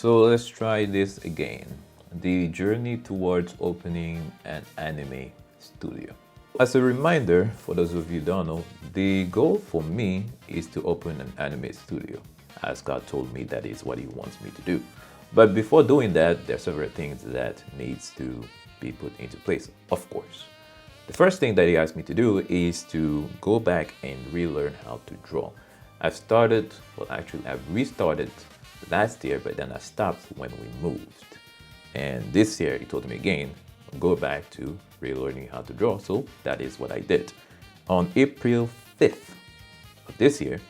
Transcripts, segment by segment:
So let's try this again. The journey towards opening an anime studio. As a reminder, for those of you who don't know, the goal for me is to open an anime studio, as God told me that is what He wants me to do. But before doing that, there are several things that needs to be put into place, of course. The first thing that He asked me to do is to go back and relearn how to draw. I've restarted last year, but then I stopped when we moved. And this year, He told me again, go back to relearning how to draw. So that is what I did. On April 5th of this year,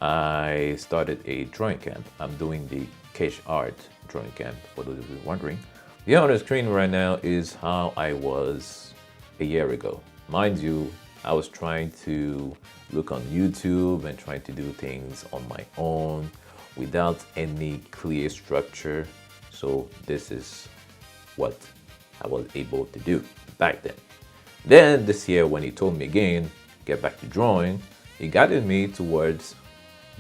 I started a drawing camp. I'm doing the Kesh Art drawing camp, for those of you wondering. Here on the screen right now is how I was a year ago. Mind you, I was trying to look on YouTube and trying to do things on my own without any clear structure. So this is what I was able to do back then. Then this year, when He told me again, get back to drawing, He guided me towards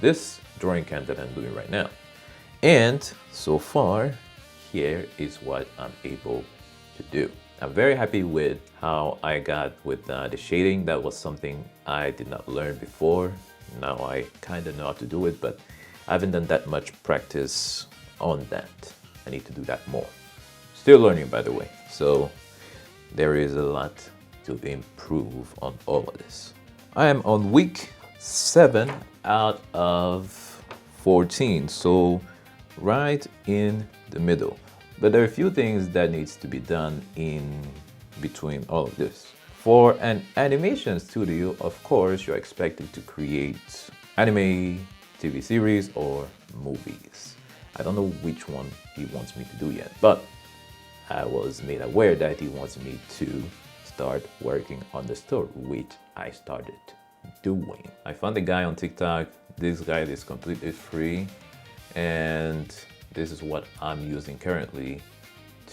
this drawing camp that I'm doing right now. And so far, here is what I'm able to do. I'm very happy with how I got with the shading. That was something I did not learn before. Now I kind of know how to do it, but I haven't done that much practice on that. I need to do that more. Still learning, by the way. So there is a lot to improve on all of this. I am on week 7 out of 14, so right in the middle. But there are a few things that needs to be done in between all of this. For an animation studio, of course, you're expected to create anime, TV series, or movies. I don't know which one He wants me to do yet, but I was made aware that He wants me to start working on the story, which I started doing. I found a guy on TikTok. This guy is completely free, and this is what I'm using currently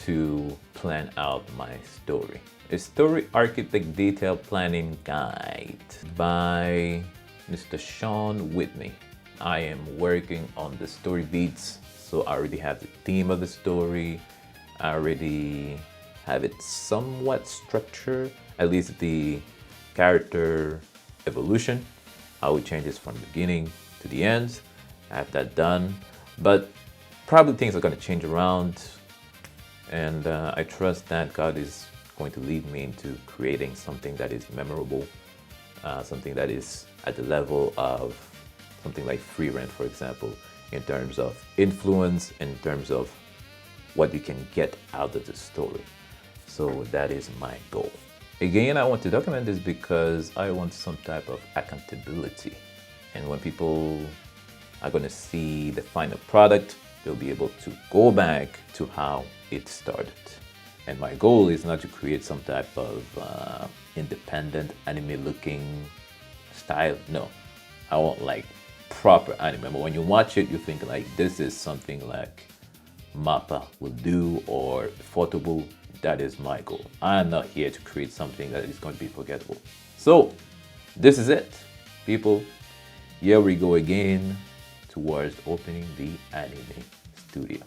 to plan out my story. A story architect detail planning guide by Mr. Sean Whitney. I am working on the story beats, so I already have the theme of the story. I already have it somewhat structured, at least the character evolution, how it changes from the beginning to the end. I have that done, but probably things are going to change around, and I trust that God is going to lead me into creating something that is memorable, something that is at the level of something like Free Rent, for example, in terms of influence, in terms of what you can get out of the story. So that is my goal. Again, I want to document this because I want some type of accountability. And when people are going to see the final product, they'll be able to go back to how it started. And my goal is not to create some type of independent anime looking style. No, I want like proper anime. But when you watch it, you think like this is something like MAPPA will do or Photable. That is my goal. I am not here to create something that is going to be forgettable. So this is it, people. Here we go again towards opening the anime studio.